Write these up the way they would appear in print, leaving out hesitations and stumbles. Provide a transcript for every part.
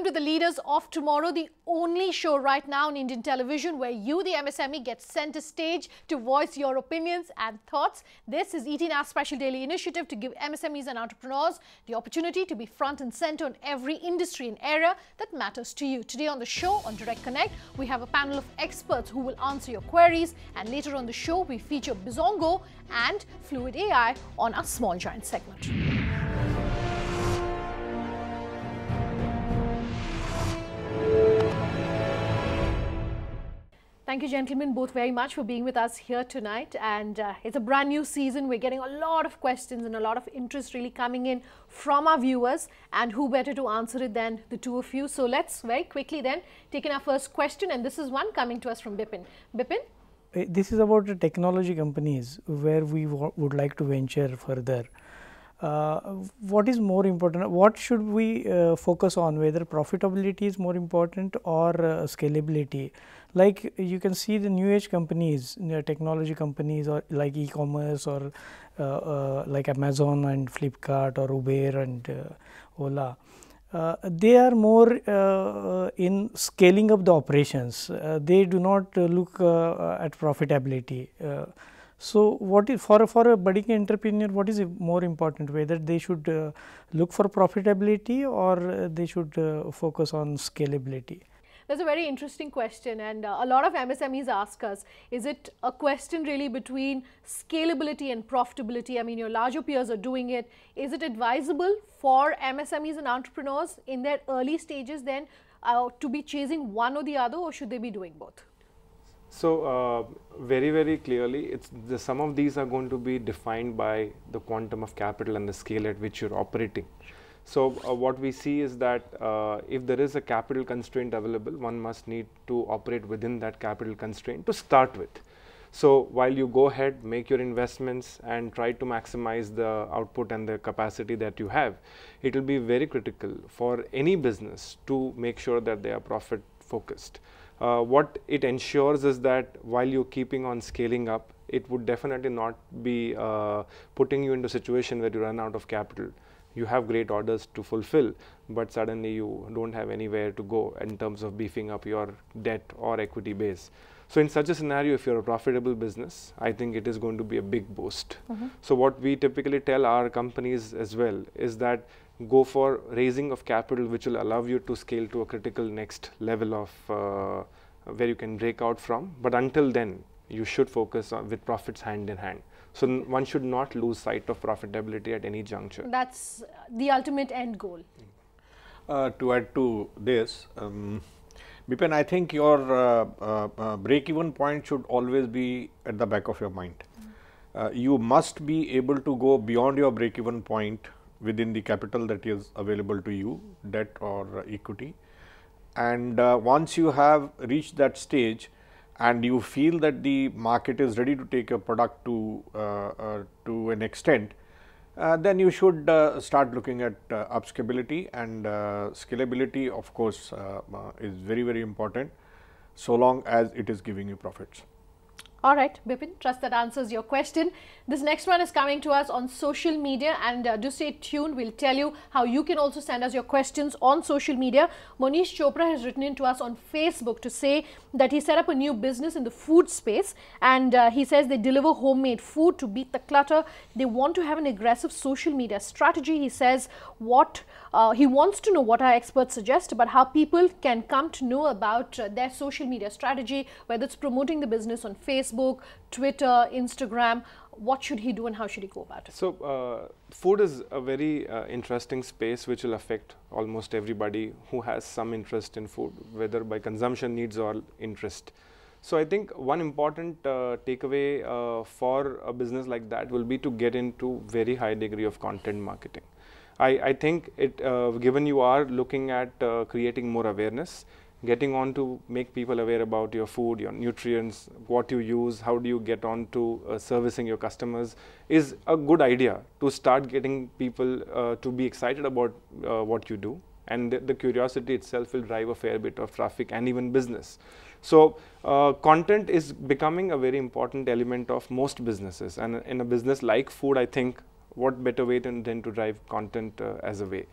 to The Leaders of Tomorrow, the only show right now on Indian television where you, the MSME, get center stage to voice your opinions and thoughts. This is ETNA's special daily initiative to give MSMEs and entrepreneurs the opportunity to be front and center on every industry and area that matters to you. Today on the show, on Direct Connect, we have a panel of experts who will answer your queries, and later on the show, we feature Bizongo and Fluid AI on our Small Giant segment. Thank you, gentlemen, both very much for being with us here tonight. And it's a brand new season. We're getting a lot of questions and a lot of interest really coming in from our viewers. And who better to answer it than the two of you? So let's very quickly then take in our first question. And this is one coming to us from Bipin. Bipin? This is about the technology companies where we would like to venture further. What is more important? What should we focus on? Whether profitability is more important or scalability? Like you can see the new age companies, technology companies, or like e-commerce, or like Amazon and Flipkart, or Uber and Ola. They are more in scaling up the operations. They do not look at profitability. So, what is for a budding entrepreneur, what is more important, whether they should look for profitability or they should focus on scalability? That's a very interesting question, and a lot of MSMEs ask us, is it a question really between scalability and profitability? I mean, your larger peers are doing it. Is it advisable for MSMEs and entrepreneurs in their early stages then to be chasing one or the other, or should they be doing both? So, very clearly, some of these are going to be defined by the quantum of capital and the scale at which you're operating. So, what we see is that if there is a capital constraint available, one must need to operate within that capital constraint to start with. So, while you go ahead, make your investments and try to maximize the output and the capacity that you have, it will be very critical for any business to make sure that they are profit focused. What it ensures is that while you're keeping on scaling up, it would definitely not be putting you into a situation where you run out of capital. You have great orders to fulfill, but suddenly you don't have anywhere to go in terms of beefing up your debt or equity base. So, in such a scenario, if you're a profitable business, I think it is going to be a big boost. So, what we typically tell our companies as well is that go for raising of capital, which will allow you to scale to a critical next level of where you can break out from. But until then, you should focus on with profits hand in hand. So, one should not lose sight of profitability at any juncture. That's the ultimate end goal. To add to this, Bipin, I think your break-even point should always be at the back of your mind. You must be able to go beyond your break-even point within the capital that is available to you, debt or equity. And once you have reached that stage, and you feel that the market is ready to take your product to an extent, then you should start looking at upscalability, and scalability, of course, is very important, so long as it is giving you profits. All right, Bipin, trust that answers your question. This next one is coming to us on social media, and do stay tuned. We'll tell you how you can also send us your questions on social media. Monish Chopra has written in to us on Facebook to say that he set up a new business in the food space, and he says they deliver homemade food to beat the clutter. They want to have an aggressive social media strategy. He says he wants to know what our experts suggest about how people can come to know about their social media strategy, whether it's promoting the business on Facebook, Twitter, Instagram. What should he do and how should he go about it? So, food is a very interesting space which will affect almost everybody who has some interest in food, whether by consumption needs or interest. So, I think one important takeaway for a business like that will be to get into very high degree of content marketing. I think given you are looking at creating more awareness, getting on to make people aware about your food, your nutrients, what you use, how do you get on to servicing your customers is a good idea to start getting people to be excited about what you do, and the curiosity itself will drive a fair bit of traffic and even business. So, content is becoming a very important element of most businesses, and in a business like food, I think what better way than to drive content as a way.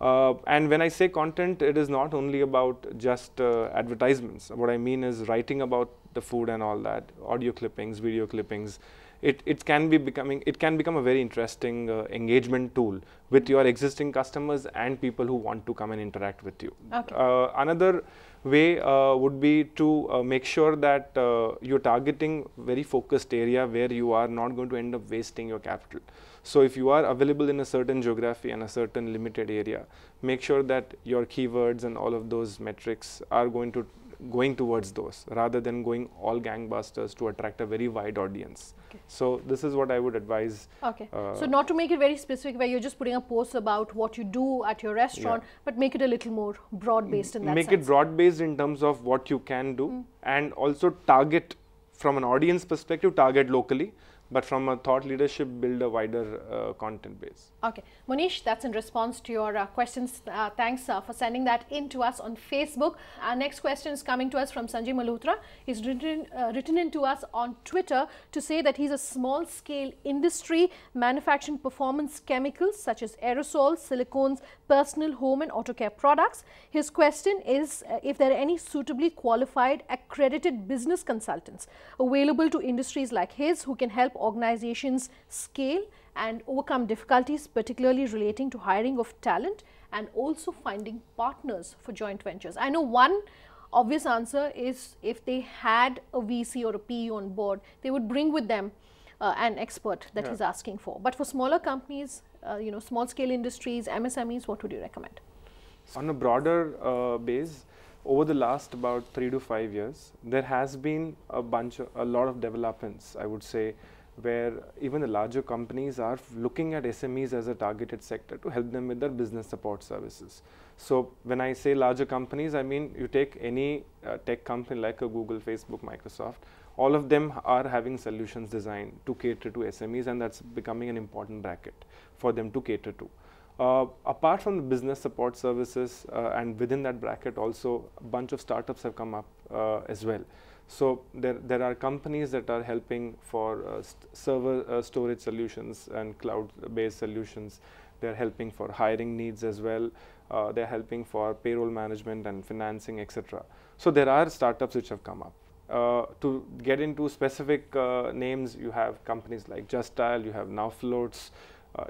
And when I say content, it is not only about just advertisements. What I mean is writing about the food and all that, audio clippings, video clippings. It can become a very interesting engagement tool with your existing customers and people who want to come and interact with you. Okay. Another way would be to make sure that you're targeting very focused area where you are not going to end up wasting your capital. So if you are available in a certain geography and a certain limited area, make sure that your keywords and all of those metrics are going towards those, rather than going all gangbusters to attract a very wide audience. Okay. So this is what I would advise. Okay. So not to make it very specific where you're just putting a post about what you do at your restaurant, but make it a little more broad-based in that sense. Make it broad-based in terms of what you can do, and also target from an audience perspective, target locally, but from a thought leadership, build a wider content base. Okay. Monish, that's in response to your questions. Thanks for sending that in to us on Facebook. Our next question is coming to us from Sanjay Malhotra. He's written in to us on Twitter to say that he's a small-scale industry manufacturing performance chemicals such as aerosols, silicones, personal, home and auto care products. His question is if there are any suitably qualified accredited business consultants available to industries like his who can help organizations scale and overcome difficulties, particularly relating to hiring of talent and also finding partners for joint ventures. I know one obvious answer is if they had a VC or a PE on board, they would bring with them an expert that he's asking for. But for smaller companies, small scale industries, MSMEs, what would you recommend? On a broader base, over the last about 3 to 5 years, there has been a lot of developments, I would say, where even the larger companies are looking at SMEs as a targeted sector to help them with their business support services. So when I say larger companies, I mean you take any tech company like a Google, Facebook, Microsoft, all of them are having solutions designed to cater to SMEs, and that's becoming an important bracket for them to cater to. Apart from the business support services and within that bracket also a bunch of startups have come up as well. So there are companies that are helping for server storage solutions and cloud-based solutions. They're helping for hiring needs as well. They're helping for payroll management and financing, etc. So there are startups which have come up. To get into specific names, you have companies like Just Dial, you have Now Floats,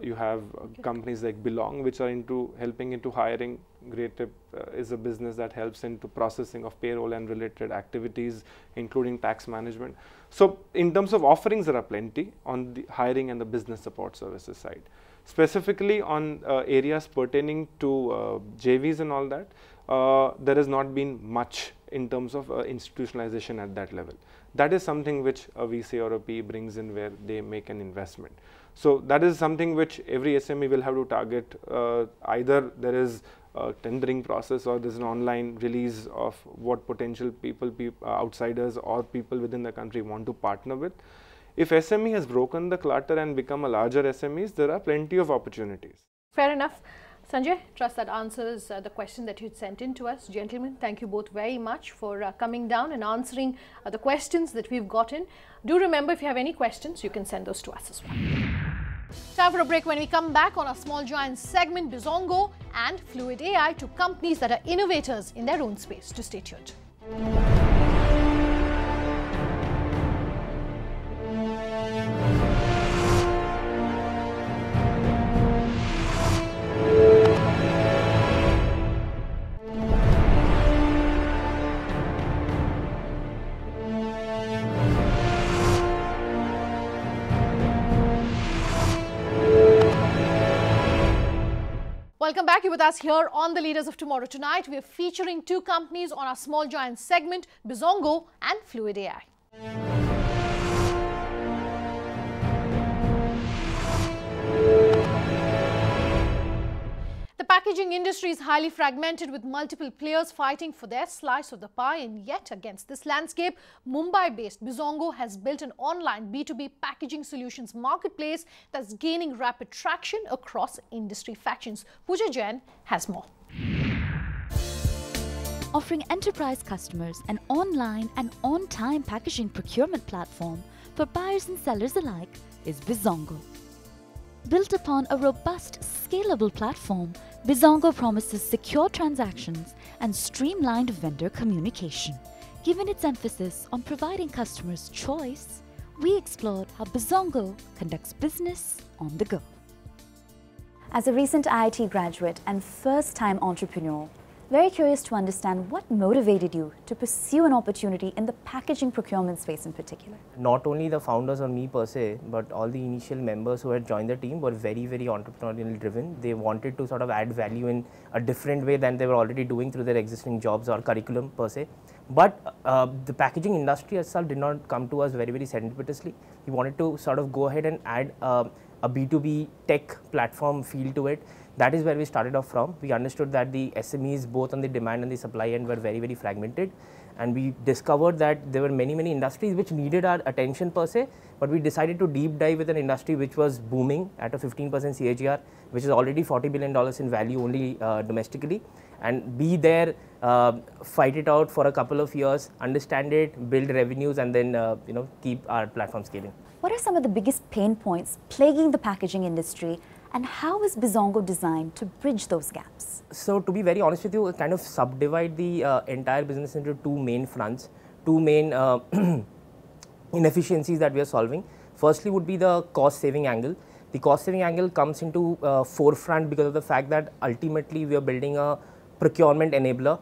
you have companies like Belong, which are helping into hiring. Great Tip is a business that helps into processing of payroll and related activities, including tax management. So in terms of offerings, there are plenty on the hiring and the business support services side. Specifically on areas pertaining to JVs and all that, there has not been much in terms of institutionalization at that level. That is something which a VC or a PE brings in, where they make an investment. So that is something which every SME will have to target. Either there is a tendering process or there's an online release of what potential people, outsiders or people within the country want to partner with. If SME has broken the clutter and become a larger SMEs, there are plenty of opportunities. Fair enough. Sanjay, trust that answers the question that you sent in to us. Gentlemen, thank you both very much for coming down and answering the questions that we've gotten. Do remember, if you have any questions, you can send those to us as well. Time for a break. When we come back on our Small Giants segment, Bizongo and Fluid AI, to companies that are innovators in their own space. To stay tuned. Welcome back. You're with us here on the Leaders of Tomorrow. Tonight, we are featuring two companies on our Small Giants segment, Bizongo and Fluid AI. The packaging industry is highly fragmented, with multiple players fighting for their slice of the pie, and yet against this landscape, Mumbai-based Bizongo has built an online B2B packaging solutions marketplace that's gaining rapid traction across industry factions. Pooja Jain has more. Offering enterprise customers an online and on-time packaging procurement platform for buyers and sellers alike is Bizongo. Built upon a robust, scalable platform, Bizongo promises secure transactions and streamlined vendor communication. Given its emphasis on providing customers choice, we explored how Bizongo conducts business on the go. As a recent IIT graduate and first-time entrepreneur, very curious to understand what motivated you to pursue an opportunity in the packaging procurement space in particular. Not only the founders or me per se, but all the initial members who had joined the team were very, very entrepreneurial driven. They wanted to sort of add value in a different way than they were already doing through their existing jobs or curriculum per se. But the packaging industry itself did not come to us very, very serendipitously. We wanted to sort of go ahead and add a B2B tech platform feel to it. That is where we started off from. We understood that the SMEs, both on the demand and the supply end, were very, very fragmented. And we discovered that there were many, many industries which needed our attention per se, but we decided to deep dive with an industry which was booming at a 15% CAGR, which is already $40 billion in value only domestically, and be there, fight it out for a couple of years, understand it, build revenues, and then keep our platform scaling. What are some of the biggest pain points plaguing the packaging industry, and how is Bizongo designed to bridge those gaps? So to be very honest with you, kind of subdivide the entire business into two main fronts, two main inefficiencies that we are solving. Firstly would be the cost saving angle. The cost saving angle comes into forefront because of the fact that ultimately we are building a procurement enabler,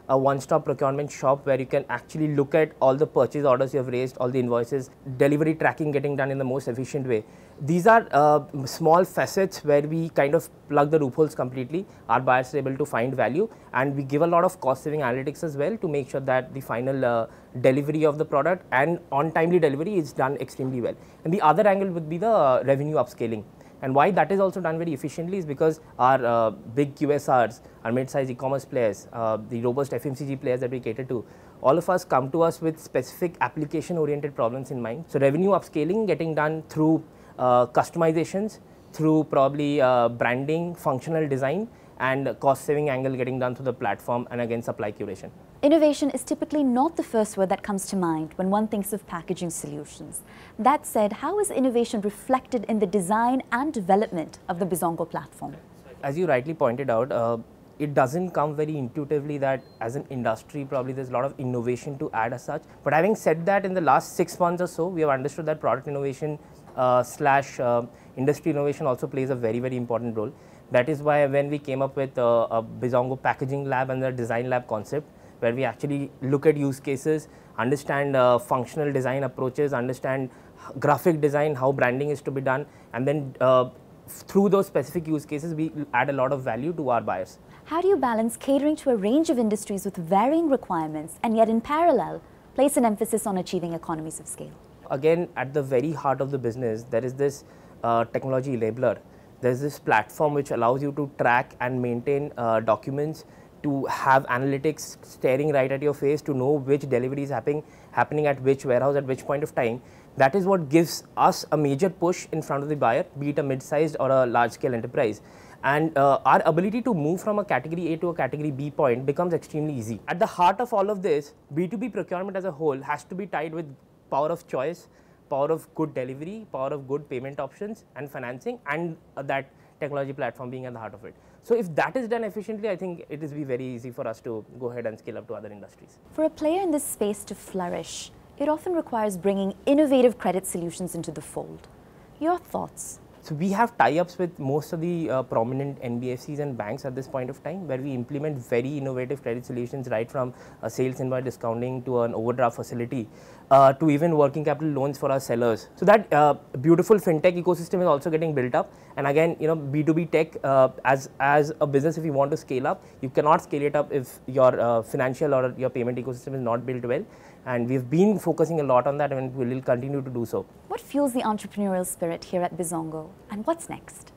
a one-stop procurement shop where you can actually look at all the purchase orders you have raised, all the invoices, delivery tracking getting done in the most efficient way. These are small facets where we kind of plug the loopholes completely. Our buyers are able to find value, and we give a lot of cost-saving analytics as well to make sure that the final delivery of the product and on-timely delivery is done extremely well. And the other angle would be the revenue upscaling. And why that is also done very efficiently is because our big QSRs, our mid-sized e-commerce players, the robust FMCG players that we cater to, all of us come to us with specific application-oriented problems in mind. So revenue upscaling getting done through customizations, through probably branding, functional design, and cost-saving angle getting done through the platform, and again supply curation. Innovation is typically not the first word that comes to mind when one thinks of packaging solutions. That said, how is innovation reflected in the design and development of the Bizongo platform? As you rightly pointed out, it doesn't come very intuitively that as an industry probably there's a lot of innovation to add as such. But having said that, in the last 6 months or so, we have understood that product innovation slash industry innovation also plays a very, very important role. That is why when we came up with a Bizongo packaging lab and the design lab concept, where we actually look at use cases, understand functional design approaches, understand graphic design, how branding is to be done, and then through those specific use cases, we add a lot of value to our buyers. How do you balance catering to a range of industries with varying requirements and yet in parallel place an emphasis on achieving economies of scale? Again, at the very heart of the business, there is this technology enabler. There's this platform which allows you to track and maintain documents, to have analytics staring right at your face, to know which delivery is happening at which warehouse at which point of time. That is what gives us a major push in front of the buyer, be it a mid-sized or a large-scale enterprise. And our ability to move from a category A to a category B point becomes extremely easy. At the heart of all of this, B2B procurement as a whole has to be tied with power of choice, power of good delivery, power of good payment options and financing, and that technology platform being at the heart of it. So if that is done efficiently, I think it is very easy for us to go ahead and scale up to other industries. For a player in this space to flourish, it often requires bringing innovative credit solutions into the fold. Your thoughts? So we have tie-ups with most of the prominent NBFCs and banks at this point of time, where we implement very innovative credit solutions, right from sales invoice discounting to an overdraft facility, to even working capital loans for our sellers. So that beautiful fintech ecosystem is also getting built up. And again, B2B tech as a business, if you want to scale up, you cannot scale it up if your financial or your payment ecosystem is not built well. And we've been focusing a lot on that, and we will continue to do so. What fuels the entrepreneurial spirit here at Bizongo, and what's next?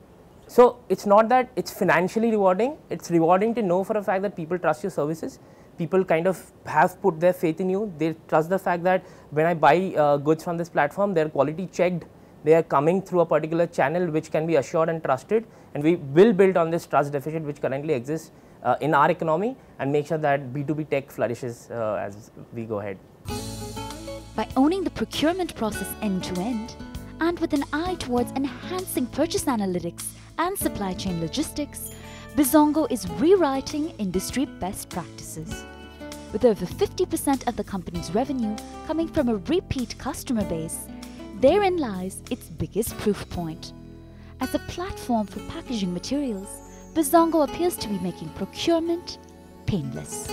So it's not that it's financially rewarding. It's rewarding to know for a fact that people trust your services. People kind of have put their faith in you. They trust the fact that when I buy goods from this platform, they're quality checked. They are coming through a particular channel which can be assured and trusted. And we will build on this trust deficit which currently exists in our economy, and make sure that B2B tech flourishes as we go ahead. By owning the procurement process end-to-end, And with an eye towards enhancing purchase analytics and supply chain logistics, Bizongo is rewriting industry best practices. With over 50% of the company's revenue coming from a repeat customer base, therein lies its biggest proof point. As a platform for packaging materials, Bizongo appears to be making procurement painless.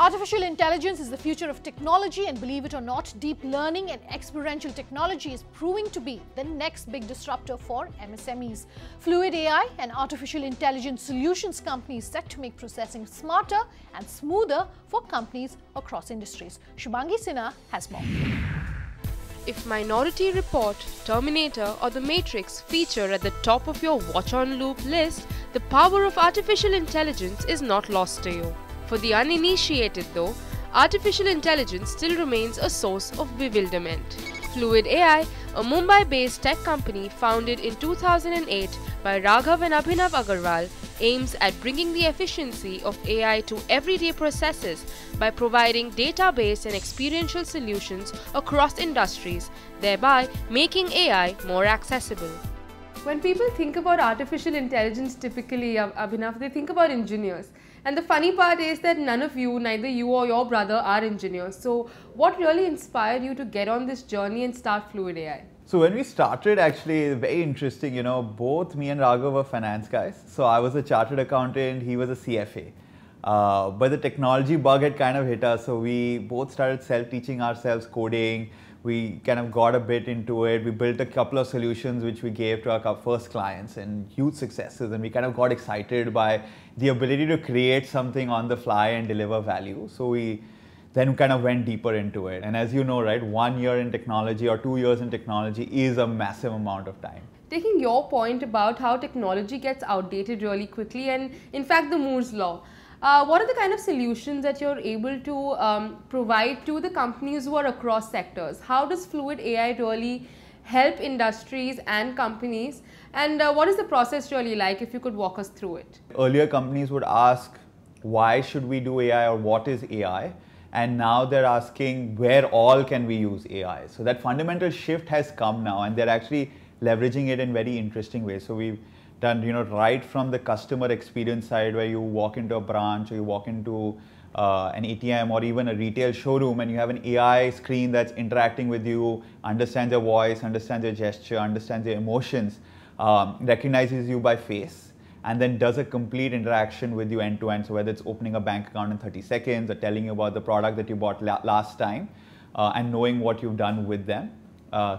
Artificial intelligence is the future of technology, and believe it or not, deep learning and experiential technology is proving to be the next big disruptor for MSMEs. Fluid AI, an artificial intelligence solutions company, is set to make processing smarter and smoother for companies across industries. Shubhangi Sinha has more. If Minority Report, Terminator or The Matrix feature at the top of your watch on loop list, the power of artificial intelligence is not lost to you. For the uninitiated though, artificial intelligence still remains a source of bewilderment. Fluid AI, a Mumbai-based tech company founded in 2008 by Raghav and Abhinav Agarwal, aims at bringing the efficiency of AI to everyday processes by providing database and experiential solutions across industries, thereby making AI more accessible. When people think about artificial intelligence, typically, Abhinav, they think about engineers. And the funny part is that none of you, neither you or your brother, are engineers. So what really inspired you to get on this journey and start Fluid AI? So when we started, actually, very interesting, you know, both me and Raghav were finance guys. So I was a chartered accountant, he was a CFA. But the technology bug had kind of hit us. So we both started self-teaching ourselves coding. We kind of got a bit into it. We built a couple of solutions which we gave to our first clients, and huge successes. And we kind of got excited by the ability to create something on the fly and deliver value. So we then kind of went deeper into it. And as you know, right, 1 year in technology or 2 years in technology is a massive amount of time. Taking your point about how technology gets outdated really quickly, and in fact the Moore's law, what are the kind of solutions that you're able to provide to the companies who are across sectors? How does Fluid AI really help industries and companies? And what is the process really like, if you could walk us through it? Earlier companies would ask, why should we do AI or what is AI? And now they're asking, where all can we use AI? So that fundamental shift has come now, and they're actually leveraging it in very interesting ways. So we've done, you know, right from the customer experience side, where you walk into a branch or you walk into an ATM or even a retail showroom, and you have an AI screen that's interacting with you, understands your voice, understands your gesture, understands your emotions, recognizes you by face, and then does a complete interaction with you end to end. So whether it's opening a bank account in 30 seconds or telling you about the product that you bought last time and knowing what you've done with them,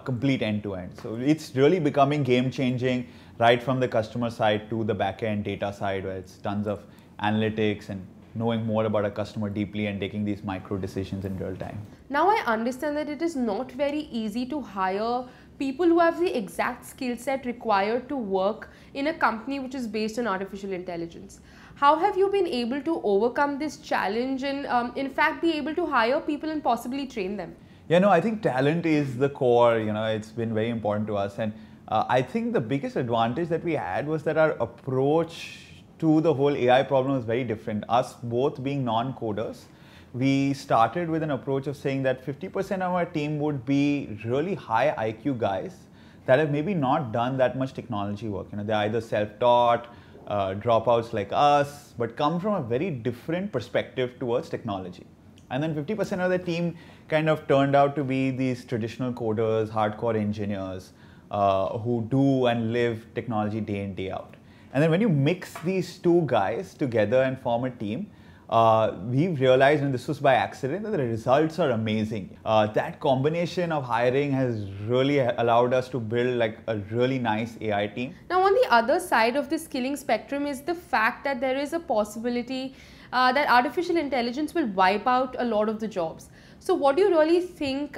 complete end to end. So it's really becoming game changing, right from the customer side to the back end data side, where it's tons of analytics and knowing more about a customer deeply and taking these micro decisions in real time. Now I understand that it is not very easy to hire people who have the exact skill set required to work in a company which is based on artificial intelligence. How have you been able to overcome this challenge and in fact be able to hire people and possibly train them? Yeah, no, I think talent is the core, you know, it's been very important to us. And I think the biggest advantage that we had was that our approach to the whole AI problem was very different. Us both being non-coders, we started with an approach of saying that 50% of our team would be really high IQ guys that have maybe not done that much technology work. You know, they're either self-taught, dropouts like us, but come from a very different perspective towards technology. And then 50% of the team kind of turned out to be these traditional coders, hardcore engineers who do and live technology day in, day out. And then when you mix these two guys together and form a team, we've realized, and this was by accident, that the results are amazing. That combination of hiring has really allowed us to build like a really nice AI team. Now on the other side of the skilling spectrum is the fact that there is a possibility that artificial intelligence will wipe out a lot of the jobs. So what do you really think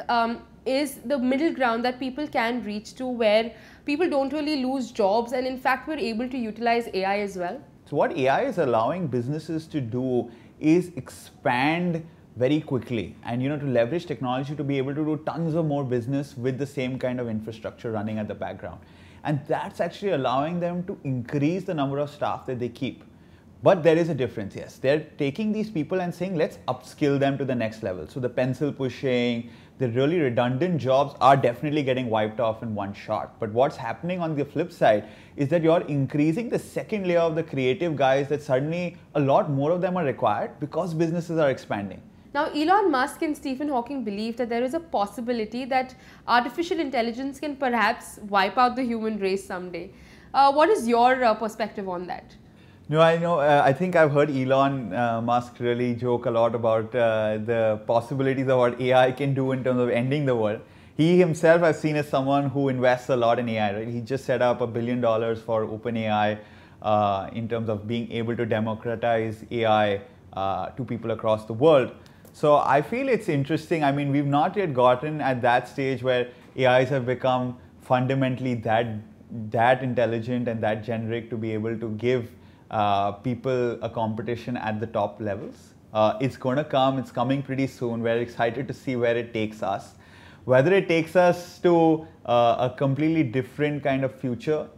is the middle ground that people can reach to, where people don't really lose jobs and in fact we're able to utilize AI as well? So what AI is allowing businesses to do is expand very quickly and, you know, to leverage technology to be able to do tons of more business with the same kind of infrastructure running at the background. And that's actually allowing them to increase the number of staff that they keep. But there is a difference, yes. They're taking these people and saying, let's upskill them to the next level. So the pencil pushing, the really redundant jobs are definitely getting wiped off in one shot. But what's happening on the flip side is that you're increasing the second layer of the creative guys, that suddenly a lot more of them are required because businesses are expanding. Now, Elon Musk and Stephen Hawking believe that there is a possibility that artificial intelligence can perhaps wipe out the human race someday. What is your perspective on that? No, I know. I think I've heard Elon Musk really joke a lot about the possibilities of what AI can do in terms of ending the world. He himself, I've seen, as someone who invests a lot in AI. Right? He just set up $1 billion for OpenAI in terms of being able to democratize AI to people across the world. So I feel it's interesting. I mean, we've not yet gotten at that stage where AIs have become fundamentally that intelligent and that generic to be able to give people a competition at the top levels. It's going to come, it's coming pretty soon. We're excited to see where it takes us. Whether it takes us to a completely different kind of future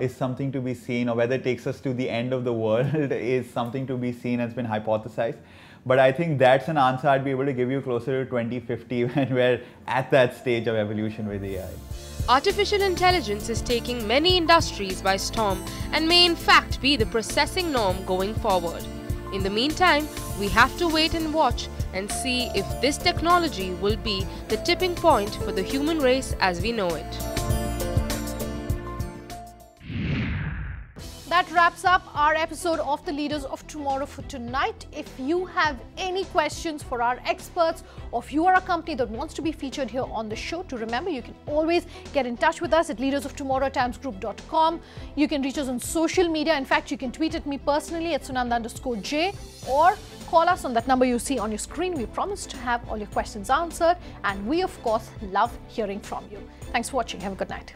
is something to be seen, or whether it takes us to the end of the world is something to be seen, has been hypothesized. But I think that's an answer I'd be able to give you closer to 2050 when we're at that stage of evolution with AI. Artificial intelligence is taking many industries by storm and may in fact be the processing norm going forward. In the meantime, we have to wait and watch and see if this technology will be the tipping point for the human race as we know it. That wraps up our episode of the Leaders of Tomorrow for tonight. If you have any questions for our experts, or if you are a company that wants to be featured here on the show, to remember you can always get in touch with us at leadersoftomorrow@timesgroup.com. You can reach us on social media. In fact, you can tweet at me personally at Sunanda_J, or call us on that number you see on your screen. We promise to have all your questions answered, and we of course love hearing from you. Thanks for watching. Have a good night.